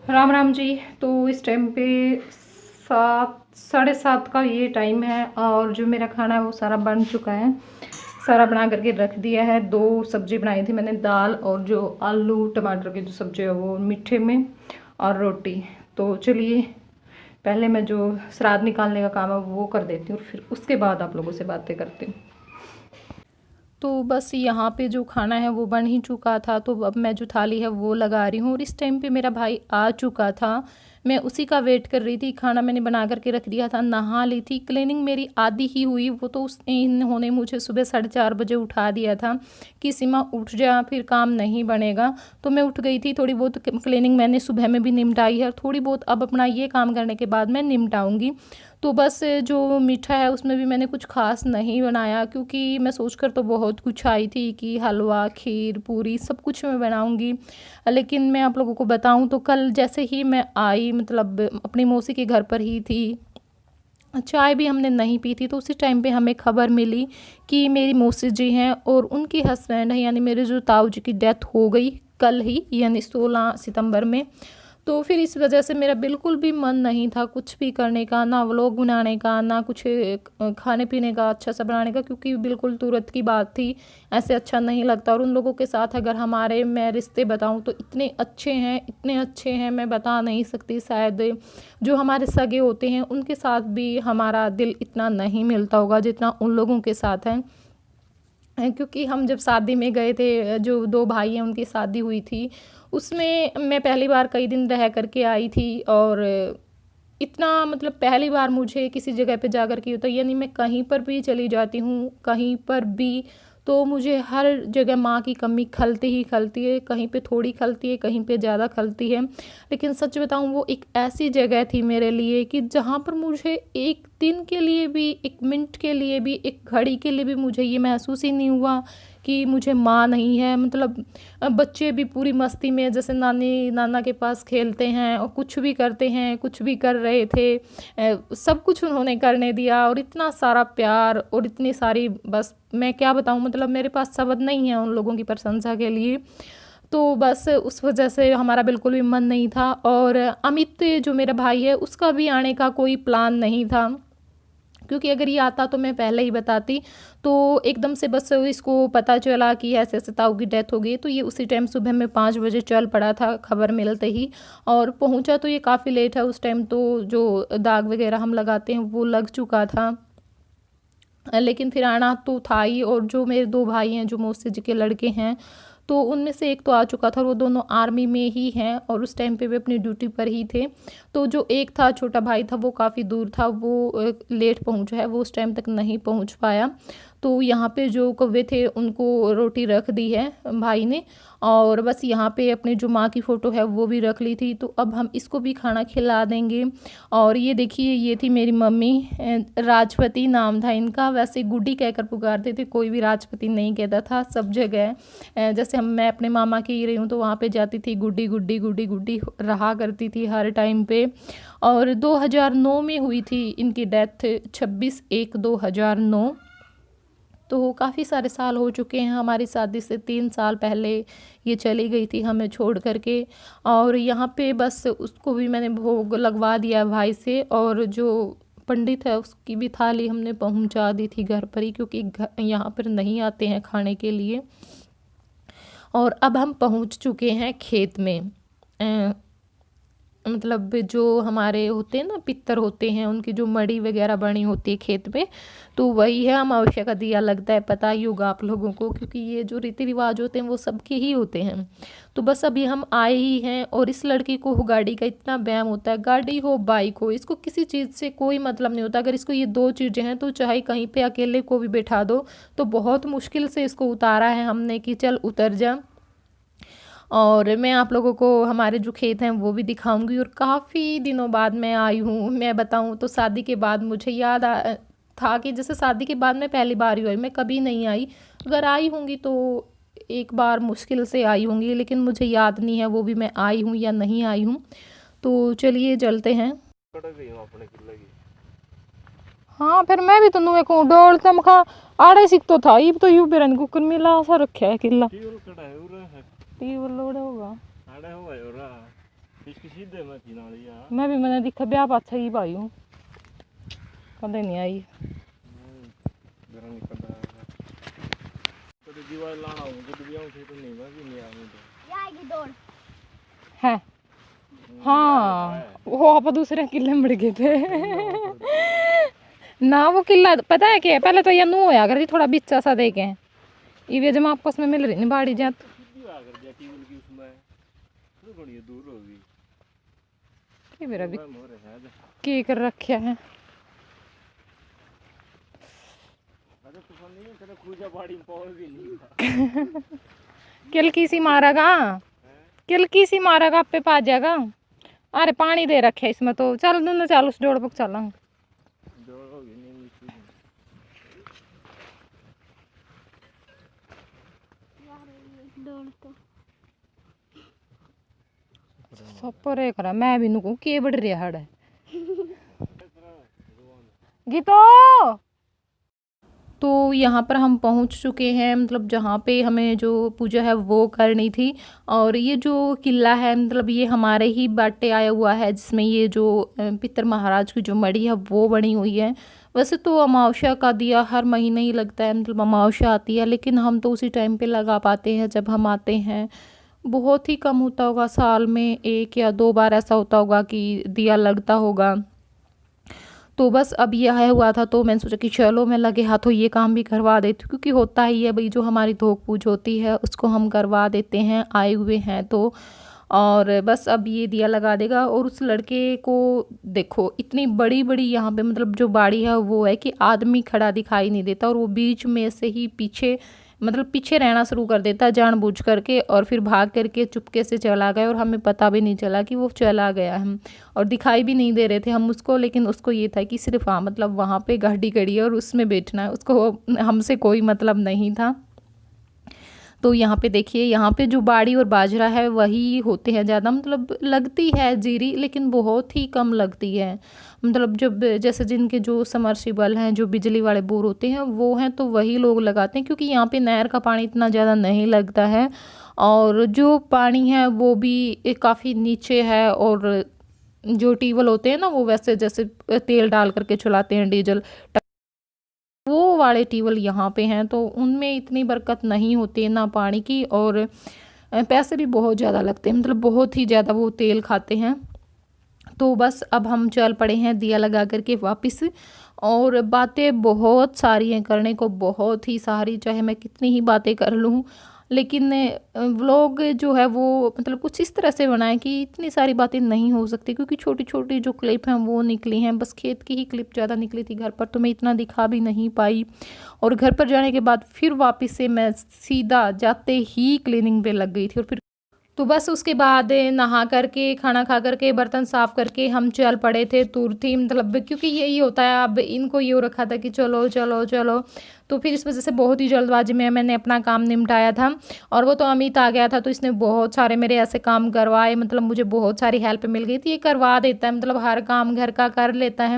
राम राम जी। तो इस टाइम पे 7 साढ़े 7 का ये टाइम है और जो मेरा खाना है वो सारा बन चुका है। सारा बना करके रख दिया है। 2 सब्जी बनाई थी मैंने, दाल और जो आलू टमाटर की जो सब्जी है वो मीठे में, और रोटी। तो चलिए पहले मैं जो श्राद्ध निकालने का काम है वो कर देती हूँ, फिर उसके बाद आप लोगों से बातें करती हूँ। तो बस यहाँ पे जो खाना है वो बन ही चुका था, तो अब मैं जो थाली है वो लगा रही हूँ। और इस टाइम पे मेरा भाई आ चुका था, मैं उसी का वेट कर रही थी। खाना मैंने बना करके रख दिया था, नहा ली थी। क्लीनिंग मेरी आधी ही हुई, वो तो इन्होंने मुझे सुबह 4:30 बजे उठा दिया था कि सीमा उठ जा, फिर काम नहीं बनेगा। तो मैं उठ गई थी। थोड़ी बहुत क्लीनिंग मैंने सुबह में भी निपटाई है, और थोड़ी बहुत अब अपना ये काम करने के बाद मैं निपटाऊँगी। तो बस जो मीठा है उसमें भी मैंने कुछ ख़ास नहीं बनाया, क्योंकि मैं सोचकर तो बहुत कुछ आई थी कि हलवा, खीर, पूरी सब कुछ मैं बनाऊंगी। लेकिन मैं आप लोगों को बताऊं तो कल जैसे ही मैं आई, मतलब अपनी मौसी के घर पर ही थी, चाय भी हमने नहीं पी थी, तो उसी टाइम पे हमें खबर मिली कि मेरी मौसी जी हैं और उनके हस्बैंड हैं, यानी मेरे जो ताऊ जी की डेथ हो गई कल ही, यानी 16 सितंबर में। तो फिर इस वजह से मेरा बिल्कुल भी मन नहीं था कुछ भी करने का, ना व्लॉग बनाने का, ना कुछ खाने पीने का अच्छा सा बनाने का, क्योंकि बिल्कुल तुरंत की बात थी, ऐसे अच्छा नहीं लगता। और उन लोगों के साथ अगर हमारे मैं रिश्ते बताऊं तो इतने अच्छे हैं, इतने अच्छे हैं, मैं बता नहीं सकती। शायद जो हमारे सगे होते हैं उनके साथ भी हमारा दिल इतना नहीं मिलता होगा जितना उन लोगों के साथ है। क्योंकि हम जब शादी में गए थे, जो 2 भाई हैं उनकी शादी हुई थी, उसमें मैं पहली बार कई दिन रह करके आई थी। और इतना मतलब पहली बार मुझे किसी जगह पे जा कर के होता है, यानी मैं कहीं पर भी चली जाती हूँ, कहीं पर भी, तो मुझे हर जगह माँ की कमी खलती ही खलती है। कहीं पे थोड़ी खलती है, कहीं पे ज़्यादा खलती है। लेकिन सच बताऊँ, वो एक ऐसी जगह थी मेरे लिए कि जहाँ पर मुझे एक दिन के लिए भी, एक मिनट के लिए भी, एक घड़ी के लिए भी मुझे ये महसूस ही नहीं हुआ कि मुझे माँ नहीं है। मतलब बच्चे भी पूरी मस्ती में जैसे नानी नाना के पास खेलते हैं और कुछ भी करते हैं, कुछ भी कर रहे थे, सब कुछ उन्होंने करने दिया। और इतना सारा प्यार और इतनी सारी, बस मैं क्या बताऊँ, मतलब मेरे पास शब्द नहीं है उन लोगों की प्रशंसा के लिए। तो बस उस वजह से हमारा बिल्कुल भी मन नहीं था। और अमित जो मेरा भाई है उसका भी आने का कोई प्लान नहीं था, क्योंकि अगर ये आता तो मैं पहले ही बताती। तो एकदम से बस इसको पता चला कि ऐसे ऐसे ताऊ की डेथ हो गई, तो ये उसी टाइम सुबह में 5 बजे चल पड़ा था खबर मिलते ही। और पहुंचा तो ये काफ़ी लेट है, उस टाइम तो जो दाग वगैरह हम लगाते हैं वो लग चुका था। लेकिन फिर आना तो था ही। और जो मेरे 2 भाई हैं जो मौसी जी के लड़के हैं, तो उनमें से एक तो आ चुका था, और वो दोनों आर्मी में ही हैं और उस टाइम पे भी अपनी ड्यूटी पर ही थे। तो जो एक था, छोटा भाई था, वो काफ़ी दूर था, वो लेट पहुंचा है, वो उस टाइम तक नहीं पहुंच पाया। तो यहाँ पे जो कौवे थे उनको रोटी रख दी है भाई ने, और बस यहाँ पे अपने जो माँ की फ़ोटो है वो भी रख ली थी। तो अब हम इसको भी खाना खिला देंगे। और ये देखिए, ये थी मेरी मम्मी, राजपति नाम था इनका। वैसे गुड्डी कहकर पुकारते थे, कोई भी राजपति नहीं कहता था सब जगह। जैसे मैं अपने मामा की ही रही हूँ तो वहाँ पे जाती थी, गुड्डी गुड्डी गुड्डी गुड्डी रहा करती थी हर टाइम पे। और 2009 में हुई थी इनकी डेथ, 26/1/2009। तो काफ़ी सारे साल हो चुके हैं, हमारी शादी से 3 साल पहले ये चली गई थी हमें छोड़ करके। और यहाँ पे बस उसको भी मैंने भोग लगवा दिया भाई से, और जो पंडित है उसकी भी थाली हमने पहुँचा दी थी घर पर ही, क्योंकि यहाँ पर नहीं आते हैं खाने के लिए। और अब हम पहुँच चुके हैं खेत में। मतलब जो हमारे होते हैं ना, पितर होते हैं, उनकी जो मड़ी वगैरह बनी होती है खेत में, तो वही है। अमावस्या का दिया लगता है, पता ही होगा आप लोगों को, क्योंकि ये जो रीति रिवाज होते हैं वो सबके ही होते हैं। तो बस अभी हम आए ही हैं। और इस लड़की को गाड़ी का इतना व्यायाम होता है, गाड़ी हो बाइक हो, इसको किसी चीज़ से कोई मतलब नहीं होता। अगर इसको ये 2 चीज़ें हैं तो चाहे कहीं पे अकेले को भी बैठा दो, तो बहुत मुश्किल से इसको उतारा है हमने कि चल उतर जा। और मैं आप लोगों को हमारे जो खेत हैं वो भी दिखाऊंगी। और काफ़ी दिनों बाद मैं आई हूँ, मैं बताऊँ तो शादी के बाद मुझे था कि जैसे शादी के बाद मैं पहली बार ही आई, मैं कभी नहीं आई। अगर आई होंगी तो एक बार मुश्किल से आई होंगी, लेकिन मुझे याद नहीं है वो भी मैं आई हूँ या नहीं आई हूँ। तो चलिए चलते हैं। हाँ, फिर मैं भी तो नुए को डोल तम खा आड़े सिक तो था, ये तो यू बेरन कुकर मिला सा रखा है किला टीवल लोड़ा होगा। इसकी सीधे मैं थी नाल यार मैं भी मैंने देखा ब्याह पाछा ही पाई हूँ, कदे नहीं आई। जरा निकलता है तो दीवार लाना हूं जब भी आऊं थे तो नहीं मैं भी नहीं आऊं तो ये आएगी दौड़ है। हाँ वो आप दूसरे किले मर गए थे ना, वो किला पता है क्या, पहले तो ये नू होया कर थोड़ा बिच्चा सा देखे इवे जब आपस में मिल रही नहीं बाड़ी जात सीधी आ कर दिया टीवल की उसमें तो थोड़ी दूर होगी कि मेरा भी मोर है शायद की कर रखा है। अरे तूफान नहीं तेरा खूजा बाड़ी में पहुंच भी नहीं किलकी सी मारेगा, किलकी सी मारेगा आप पे पा जाएगा। अरे पानी दे रखे इसमें तो चल दोनों चल उस जोड़ पक चल जोड़ होगी नहीं यार ये दौड़ तो सब पर करा मैं भी नुकू के बढ़ रहा है गीतो। तो यहाँ पर हम पहुँच चुके हैं, मतलब जहाँ पे हमें जो पूजा है वो करनी थी। और ये जो किला है मतलब ये हमारे ही बाटे आया हुआ है, जिसमें ये जो पितर महाराज की जो मड़ी है वो बनी हुई है। वैसे तो अमावस्या का दिया हर महीने ही लगता है, मतलब अमावस्या आती है, लेकिन हम तो उसी टाइम पे लगा पाते हैं जब हम आते हैं। बहुत ही कम होता होगा, साल में 1 या 2 बार ऐसा होता होगा कि दिया लगता होगा। तो बस अब यह हुआ था तो मैंने सोचा कि चलो मैं लगे हाथों ये काम भी करवा देती हूँ, क्योंकि होता ही है भाई, जो हमारी धोक पूज होती है उसको हम करवा देते हैं, आए हुए हैं तो। और बस अब ये दिया लगा देगा। और उस लड़के को देखो इतनी बड़ी बड़ी यहाँ पे मतलब जो बाड़ी है वो है कि आदमी खड़ा दिखाई नहीं देता, और वो बीच में से ही पीछे मतलब पीछे रहना शुरू कर देता जानबूझ करके, और फिर भाग करके चुपके से चला गया, और हमें पता भी नहीं चला कि वो चला गया है। और दिखाई भी नहीं दे रहे थे हम उसको, लेकिन उसको ये था कि सिर्फ हाँ मतलब वहाँ पे गाड़ी खड़ी है और उसमें बैठना है, उसको हमसे कोई मतलब नहीं था। तो यहाँ पे देखिए, यहाँ पे जो बाड़ी और बाजरा है वही होते हैं ज़्यादा, मतलब लगती है जीरी लेकिन बहुत ही कम लगती है। मतलब जब जैसे जिनके जो समरसिबल हैं, जो बिजली वाले बोर होते हैं वो हैं, तो वही लोग लगाते हैं, क्योंकि यहाँ पे नहर का पानी इतना ज़्यादा नहीं लगता है। और जो पानी है वो भी काफ़ी नीचे है, और जो ट्यूबवेल होते हैं ना वो वैसे जैसे तेल डाल करके चलाते हैं डीजल, वो वाले ट्यूबवेल यहाँ पे हैं, तो उनमें इतनी बरकत नहीं होती है ना पानी की, और पैसे भी बहुत ज़्यादा लगते हैं, मतलब बहुत ही ज़्यादा वो तेल खाते हैं। तो बस अब हम चल पड़े हैं दिया लगा करके वापस। और बातें बहुत सारी हैं करने को, बहुत ही सारी, चाहे मैं कितनी ही बातें कर लूँ, लेकिन व्लॉग जो है वो मतलब कुछ इस तरह से बनाए कि इतनी सारी बातें नहीं हो सकती, क्योंकि छोटी छोटी जो क्लिप हैं वो निकली हैं, बस खेत की ही क्लिप ज़्यादा निकली थी, घर पर तो मैं इतना दिखा भी नहीं पाई। और घर पर जाने के बाद फिर वापस से मैं सीधा जाते ही क्लीनिंग पे लग गई थी। और फिर तो बस उसके बाद नहा करके खाना खा करके बर्तन साफ़ करके हम चल पड़े थे तुरंत, मतलब क्योंकि यही होता है, अब इनको ये हो रखा था कि चलो चलो चलो, तो फिर इस वजह से बहुत ही जल्दबाजी में मैंने अपना काम निपटाया था। और वो तो अमित आ गया था, तो इसने बहुत सारे मेरे ऐसे काम करवाए, मतलब मुझे बहुत सारी हेल्प मिल गई थी। ये करवा देता है, मतलब हर काम घर का कर लेता है,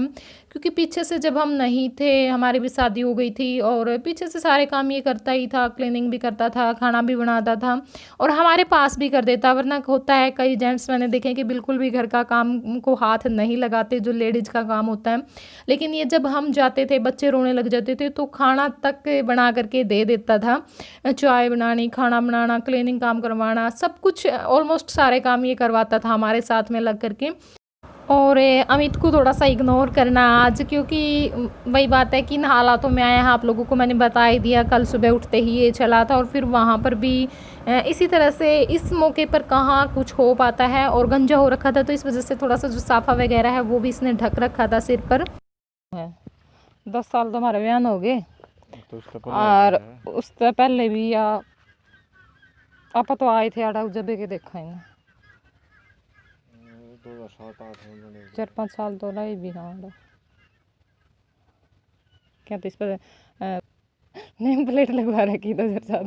क्योंकि पीछे से जब हम नहीं थे हमारी भी शादी हो गई थी, और पीछे से सारे काम ये करता ही था, क्लीनिंग भी करता था, खाना भी बनाता था, और हमारे पास भी कर देता। वरना होता है कई जेंट्स मैंने देखे कि बिल्कुल भी घर का काम को हाथ नहीं लगाते, जो लेडीज़ का काम होता है। लेकिन ये जब हम जाते थे बच्चे रोने लग जाते थे तो खाना तक बना करके दे देता था, चाय बनानी, खाना बनाना, क्लीनिंग काम करवाना, सब कुछ ऑलमोस्ट सारे काम ये करवाता था हमारे साथ में लग करके। और अमित को थोड़ा सा इग्नोर करना आज, क्योंकि वही बात है कि इन हालातों में आया है, आप लोगों को मैंने बता ही दिया, कल सुबह उठते ही ये चला था, और फिर वहाँ पर भी इसी तरह से इस मौके पर कहाँ कुछ हो पाता है, और गंजा हो रखा था, तो इस वजह से थोड़ा सा जो साफ़ा वगैरह है वो भी इसने ढक रखा था सिर पर। 10 साल तो हमारे बयान हो गए, तो और उससे पहले भी या आप तो आए थे आड़ा जब के देखा ही 4-5 साल तो रहे भी। हाँ क्या तो इस पर नेम प्लेट लगवा रखी 2007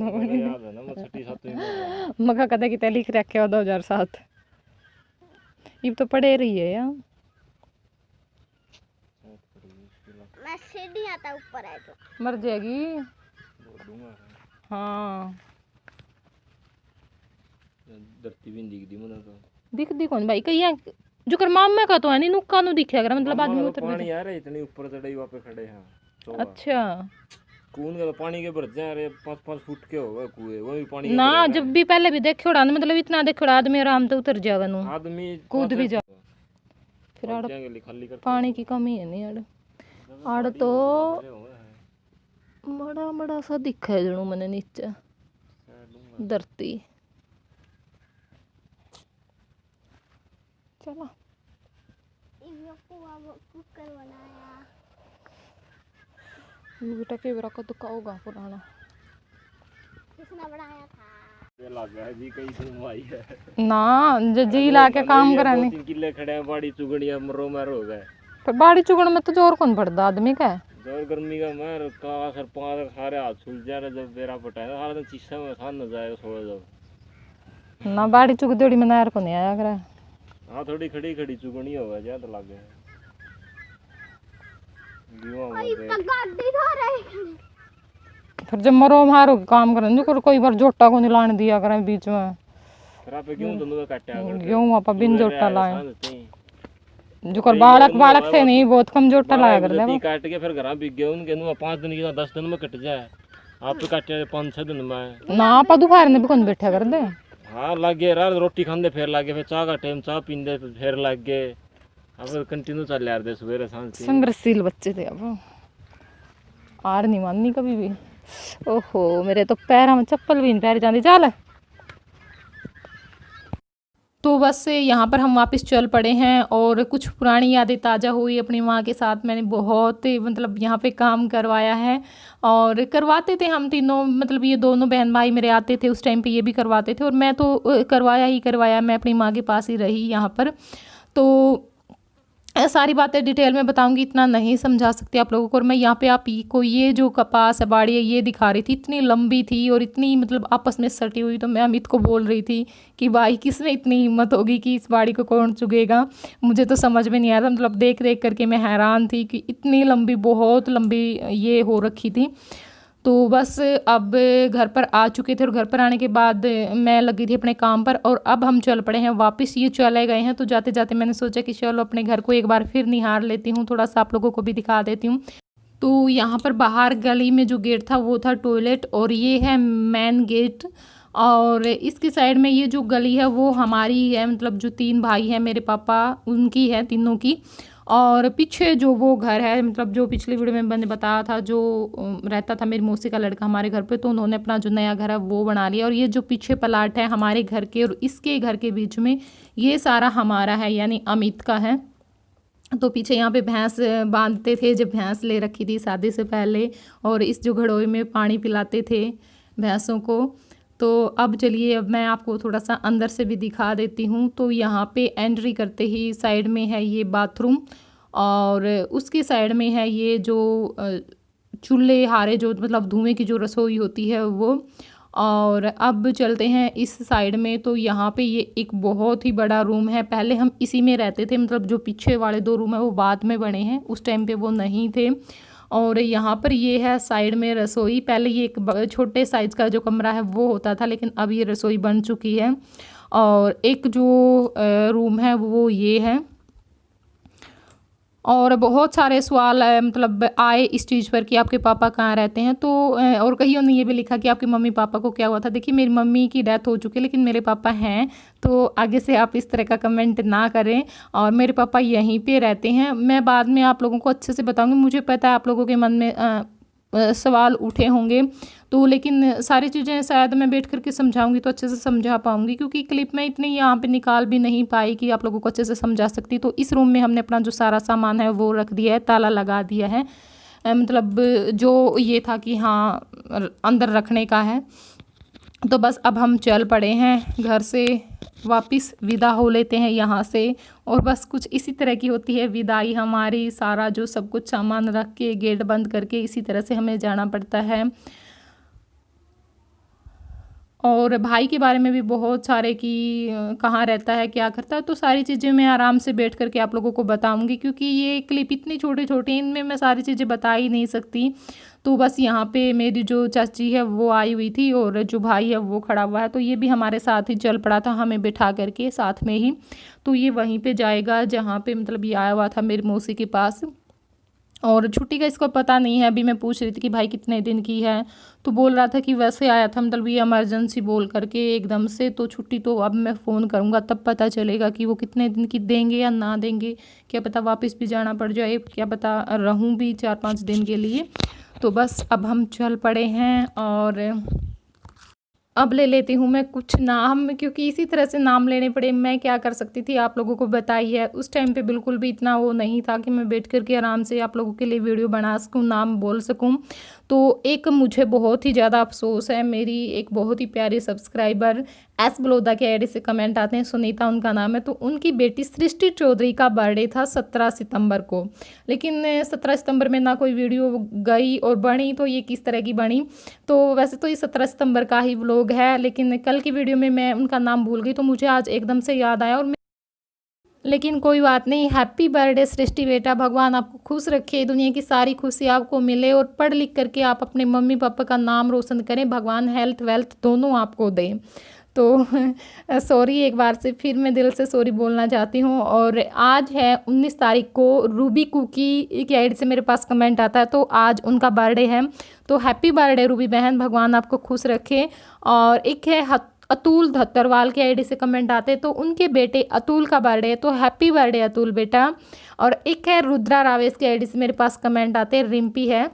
में, मका कदा कि लिख रखे हो 2007, ये तो पढ़े रही है यार। मैं सीढ़ी आता ऊपर है तो मर जाएगी। हाँ धरती भी दिख दी मुझे तो दिखदी कौन भाई कहीं जो कर मामा का तो है नहीं नुक्का नु दिखे अगर मतलब आदमी मामा उतर पानी भी आ रहा है इतनी ऊपर चढ़ाई वहाँ पे खड़े हैं तो अच्छा कून का तो पानी के भर जा रहे 5-5 फुट के होगा कुएं वो भी पानी के ना भरे हैं। जब भी पहले भी देखे उड़ा मतलब इतना देखे उड़ा आदमी आराम से उतर जाएगा नु आदमी कूद भी जा फिर आड़ खाली कर पानी की कमी है नहीं आड़ तो बड़ा बड़ा सा दिखा है जणू मैंने नीचे धरती चलो कुकर बनाया बेटा के बरा का दुका होगा पुराना किसने बनाया था ये लग है जी कई दिन आई है ना जो जी ला के काम कराने 2-3 किले खड़े हैं बाड़ी चुगड़िया मरो मर हो गए पर बाड़ी चुगण में तो जोर कौन पड़ता आदमी का है जोर गर्मी का मर का सर पांच सारे हाथ सुल जा रहे जब बेरा पटाए सारा दिन चीसा में सान न जाएगा सो जब ना बाड़ी चुग देड़ी में नहर को नहीं आया करे हाँ थोड़ी खड़ी खड़ी चुगनी होगा ज्यादा लग गया गाड़ी धो रही फिर जब मरो मारो काम करें जो कोई बार जोटा को नहीं लाने दिया करें बीच में फिर आप क्यों दोनों का काटा कर क्यों आप बिन जोटा लाए जो कर बालक बालक थे नहीं बहुत कम जोटा लाया कर दे काट के फिर घर बिक गए उनके 5 दिन की 10 दिन में कट जाए आप तो काटे 5-6 दिन में ना आप दोपहर में भी कौन बैठा कर दे हाँ लगे रात रोटी खाते फिर लगे फिर चाह का टाइम चाह पींदे फिर लग गए अब कंटिन्यू चल यार दे सवेरे सांझ संघर्षशील बच्चे थे अब हार नहीं माननी कभी भी ओहो मेरे तो पैरों में चप्पल भी नहीं पैर जाती चल तो बस यहाँ पर हम वापस चल पड़े हैं और कुछ पुरानी यादें ताज़ा हुई अपनी माँ के साथ मैंने बहुत मतलब यहाँ पे काम करवाया है और करवाते थे हम तीनों मतलब ये दोनों बहन भाई मेरे आते थे उस टाइम पे ये भी करवाते थे और मैं तो करवाया ही करवाया मैं अपनी माँ के पास ही रही यहाँ पर तो सारी बातें डिटेल में बताऊंगी इतना नहीं समझा सकती आप लोगों को और मैं यहाँ पे आप को ये जो कपास है बाड़ी है ये दिखा रही थी इतनी लंबी थी और इतनी मतलब आपस में सटी हुई तो मैं अमित को बोल रही थी कि भाई किसमें इतनी हिम्मत होगी कि इस बाड़ी को कौन चुगेगा मुझे तो समझ में नहीं आया था मतलब देख देख करके मैं हैरान थी कि इतनी लंबी बहुत लंबी ये हो रखी थी तो बस अब घर पर आ चुके थे और घर पर आने के बाद मैं लगी थी अपने काम पर और अब हम चल पड़े हैं वापस ये चले गए हैं तो जाते जाते मैंने सोचा कि चलो अपने घर को एक बार फिर निहार लेती हूँ थोड़ा सा आप लोगों को भी दिखा देती हूँ तो यहाँ पर बाहर गली में जो गेट था वो था टॉयलेट और ये है मेन गेट और इसकी साइड में ये जो गली है वो हमारी है मतलब जो 3 भाई हैं मेरे पापा उनकी है तीनों की और पीछे जो वो घर है मतलब जो पिछली वीडियो में मैंने बताया था जो रहता था मेरी मौसी का लड़का हमारे घर पे तो उन्होंने अपना जो नया घर है वो बना लिया और ये जो पीछे प्लाट है हमारे घर के और इसके घर के बीच में ये सारा हमारा है यानी अमित का है तो पीछे यहाँ पे भैंस बांधते थे जब भैंस ले रखी थी शादी से पहले और इस जो घड़ोई में पानी पिलाते थे भैंसों को तो अब चलिए अब मैं आपको थोड़ा सा अंदर से भी दिखा देती हूँ तो यहाँ पे एंट्री करते ही साइड में है ये बाथरूम और उसकी साइड में है ये जो चूल्हे हारे जो मतलब धुएं की जो रसोई होती है वो और अब चलते हैं इस साइड में तो यहाँ पे ये एक बहुत ही बड़ा रूम है पहले हम इसी में रहते थे मतलब जो पीछे वाले 2 रूम है वो बाद में बने हैं उस टाइम पे वो नहीं थे और यहाँ पर ये है साइड में रसोई पहले ये एक छोटे साइज़ का जो कमरा है वो होता था लेकिन अब ये रसोई बन चुकी है और एक जो रूम है वो ये है और बहुत सारे सवाल मतलब आए इस चीज़ पर कि आपके पापा कहाँ रहते हैं तो और कईयों ने ये भी लिखा कि आपके मम्मी पापा को क्या हुआ था देखिए मेरी मम्मी की डेथ हो चुकी है लेकिन मेरे पापा हैं तो आगे से आप इस तरह का कमेंट ना करें और मेरे पापा यहीं पे रहते हैं मैं बाद में आप लोगों को अच्छे से बताऊंगी मुझे पता है आप लोगों के मन में सवाल उठे होंगे तो लेकिन सारी चीज़ें शायद मैं बैठ करके समझाऊंगी तो अच्छे से समझा पाऊंगी क्योंकि क्लिप में इतनी यहाँ पे निकाल भी नहीं पाई कि आप लोगों को अच्छे से समझा सकती तो इस रूम में हमने अपना जो सारा सामान है वो रख दिया है ताला लगा दिया है मतलब जो ये था कि हाँ अंदर रखने का है तो बस अब हम चल पड़े हैं घर से वापस विदा हो लेते हैं यहाँ से और बस कुछ इसी तरह की होती है विदाई हमारी सारा जो सब कुछ सामान रख के गेट बंद करके इसी तरह से हमें जाना पड़ता है और भाई के बारे में भी बहुत सारे कि कहाँ रहता है, क्या करता है, तो सारी चीज़ें मैं आराम से बैठ करके आप लोगों को बताऊंगी, क्योंकि ये क्लिप इतनी छोटे छोटे इनमें मैं सारी चीज़ें बता ही नहीं सकती। तो बस यहाँ पे मेरी जो चाची है वो आई हुई थी और जो भाई है वो खड़ा हुआ है, तो ये भी हमारे साथ ही चल पड़ा था हमें बिठा करके साथ में ही। तो ये वहीं पे जाएगा जहाँ पे मतलब ये आया हुआ था मेरी मौसी के पास। और छुट्टी का इसको पता नहीं है। अभी मैं पूछ रही थी कि भाई कितने दिन की है, तो बोल रहा था कि वैसे आया था, मतलब ये इमरजेंसी बोल करके एकदम से। तो छुट्टी तो अब मैं फ़ोन करूँगा तब पता चलेगा कि वो कितने दिन की देंगे या ना देंगे। क्या पता वापस भी जाना पड़ जाए, क्या पता रहूँ भी 4-5 दिन के लिए। तो बस अब हम चल पड़े हैं और अब ले लेती हूँ मैं कुछ नाम, क्योंकि इसी तरह से नाम लेने पड़े। मैं क्या कर सकती थी, आप लोगों को बताई है उस टाइम पे बिल्कुल भी इतना वो नहीं था कि मैं बैठ करके आराम से आप लोगों के लिए वीडियो बना सकूँ, नाम बोल सकूँ। तो एक मुझे बहुत ही ज़्यादा अफसोस है, मेरी एक बहुत ही प्यारी सब्सक्राइबर एस बलोदा के आईडी से कमेंट आते हैं, सुनीता उनका नाम है। तो उनकी बेटी सृष्टि चौधरी का बर्थडे था 17 सितंबर को, लेकिन 17 सितंबर में ना कोई वीडियो गई और बनी, तो ये किस तरह की बनी। तो वैसे तो ये 17 सितंबर का ही व्लॉग है, लेकिन कल की वीडियो में मैं उनका नाम भूल गई, तो मुझे आज एकदम से याद आया। और लेकिन कोई बात नहीं, हैप्पी बर्थडे सृष्टि बेटा, भगवान आपको खुश रखे, दुनिया की सारी खुशी आपको मिले और पढ़ लिख करके आप अपने मम्मी पापा का नाम रोशन करें, भगवान हेल्थ वेल्थ दोनों आपको दें। तो सॉरी, एक बार से फिर मैं दिल से सॉरी बोलना चाहती हूँ। और आज है 19 तारीख को, रूबी कुकी की आईडी से मेरे पास कमेंट आता है, तो आज उनका बर्थडे है। तो हैप्पी बर्थडे रूबी बहन, भगवान आपको खुश रखे। और एक है अतुल धत्तरवाल के आईडी से कमेंट आते, तो उनके बेटे अतुल का बर्थडे है, तो हैप्पी बर्थडे अतुल बेटा। और एक है रुद्रा रावेश के आईडी से मेरे पास कमेंट आते, रिम्पी है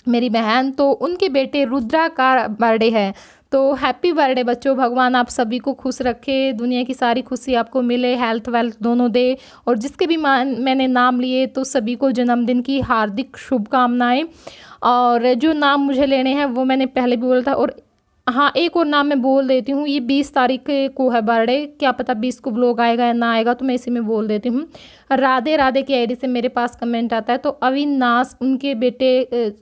मेरी बहन, तो उनके बेटे रुद्रा का बर्थडे है। तो हैप्पी बर्थडे बच्चों, भगवान आप सभी को खुश रखे, दुनिया की सारी खुशी आपको मिले, हेल्थ वेल्थ दोनों दे। और जिसके भी मैंने नाम लिए तो सभी को जन्मदिन की हार्दिक शुभकामनाएं। और जो नाम मुझे लेने हैं वो मैंने पहले भी बोला था। और हाँ, एक और नाम मैं बोल देती हूँ, ये 20 तारीख को है बर्थडे, क्या पता 20 को व्लॉग आएगा या ना आएगा, तो मैं इसी में बोल देती हूँ। राधे राधे की आईडी से मेरे पास कमेंट आता है, तो अविनाश उनके बेटे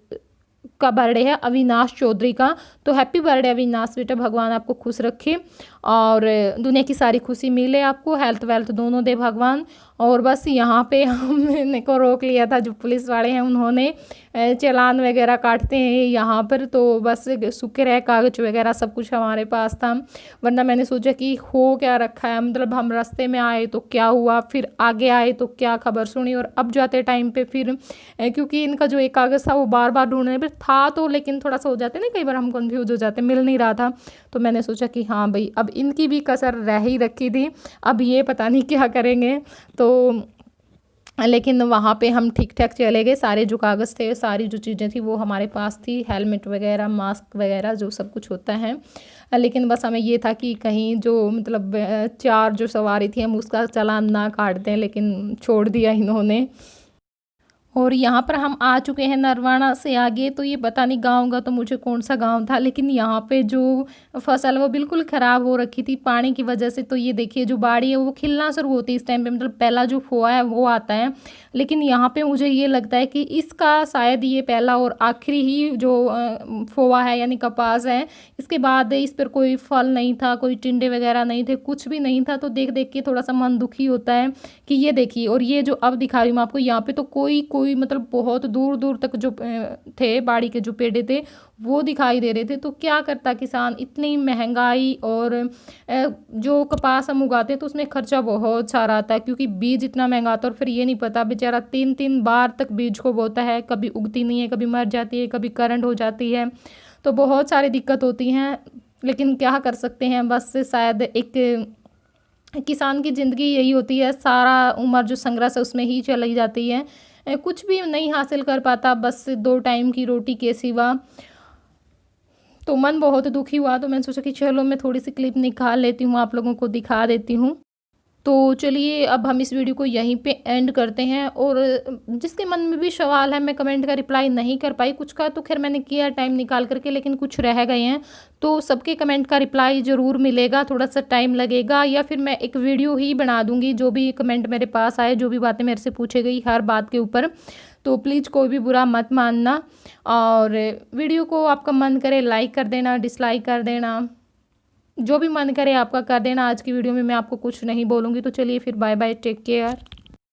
का बर्थडे है, अविनाश चौधरी का। तो हैप्पी बर्थडे अविनाश बेटा, भगवान आपको खुश रखे और दुनिया की सारी खुशी मिले आपको, हेल्थ वेल्थ दोनों दे भगवान। और बस यहाँ पे हमने को रोक लिया था, जो पुलिस वाले हैं उन्होंने चालान वगैरह काटते हैं यहाँ पर, तो बस शुक्र है कागज वगैरह सब कुछ हमारे पास था, वरना मैंने सोचा कि हो क्या रखा है, मतलब हम रास्ते में आए तो क्या हुआ, फिर आगे आए तो क्या खबर सुनी। और अब जाते टाइम पे फिर क्योंकि इनका जो एक कागज़ था वो बार बार ढूंढने पर था, तो लेकिन थोड़ा सा हो जाते ना, कई बार हम कंफ्यूज हो जाते, मिल नहीं रहा था। तो मैंने सोचा कि हाँ भाई, अब इनकी भी कसर रह ही रखी थी, अब ये पता नहीं क्या करेंगे। तो लेकिन वहाँ पे हम ठीक ठाक चले गए, सारे जो कागज़ थे, सारी जो चीज़ें थी वो हमारे पास थी, हेलमेट वगैरह, मास्क वगैरह जो सब कुछ होता है। लेकिन बस हमें ये था कि कहीं जो मतलब 4 जो सवारी थी हम उसका चालान ना काट दें, लेकिन छोड़ दिया इन्होंने। और यहाँ पर हम आ चुके हैं नरवाना से आगे, तो ये पता नहीं गाँव का तो मुझे कौन सा गांव था, लेकिन यहाँ पे जो फसल वो बिल्कुल ख़राब हो रखी थी पानी की वजह से। तो ये देखिए जो बाड़ी है वो खिलना शुरू होती है इस टाइम पे, मतलब पहला जो फोआ है वो आता है। लेकिन यहाँ पे मुझे ये लगता है कि इसका शायद ये पहला और आखिरी ही जो फोआ है, यानी कपास है। इसके बाद इस पर कोई फल नहीं था, कोई टिंडे वगैरह नहीं थे, कुछ भी नहीं था। तो देख देख के थोड़ा सा मन दुखी होता है कि ये देखिए। और ये जो अब दिखा रही हूँ आपको, यहाँ पे तो कोई मतलब बहुत दूर दूर तक जो थे बाड़ी के जो पेड़े थे वो दिखाई दे रहे थे। तो क्या करता किसान, इतनी महंगाई, और जो कपास हम उगाते हैं तो उसमें खर्चा बहुत सारा आता है, क्योंकि बीज इतना महंगा आता है। और फिर ये नहीं पता बेचारा 3-3 बार तक बीज को बोता है, कभी उगती नहीं है, कभी मर जाती है, कभी करंट हो जाती है, तो बहुत सारी दिक्कत होती हैं। लेकिन क्या कर सकते हैं, बस शायद एक किसान की ज़िंदगी यही होती है, सारा उम्र जो संघर्ष है उसमें ही चली जाती है, कुछ भी नहीं हासिल कर पाता, बस 2 टाइम की रोटी के सिवा। तो मन बहुत दुखी हुआ, तो मैंने सोचा कि चलो मैं थोड़ी सी क्लिप निकाल लेती हूँ, आप लोगों को दिखा देती हूँ। तो चलिए अब हम इस वीडियो को यहीं पे एंड करते हैं। और जिसके मन में भी सवाल है, मैं कमेंट का रिप्लाई नहीं कर पाई, कुछ का तो खैर मैंने किया टाइम निकाल करके, लेकिन कुछ रह गए हैं, तो सबके कमेंट का रिप्लाई ज़रूर मिलेगा, थोड़ा सा टाइम लगेगा, या फिर मैं एक वीडियो ही बना दूँगी जो भी कमेंट मेरे पास आए, जो भी बातें मेरे से पूछी गई हर बात के ऊपर। तो प्लीज़ कोई भी बुरा मत मानना, और वीडियो को आपका मन करे लाइक कर देना, डिसलाइक कर देना, जो भी मन करे आपका कर देना। आज की वीडियो में मैं आपको कुछ नहीं बोलूँगी। तो चलिए फिर बाय बाय, टेक केयर।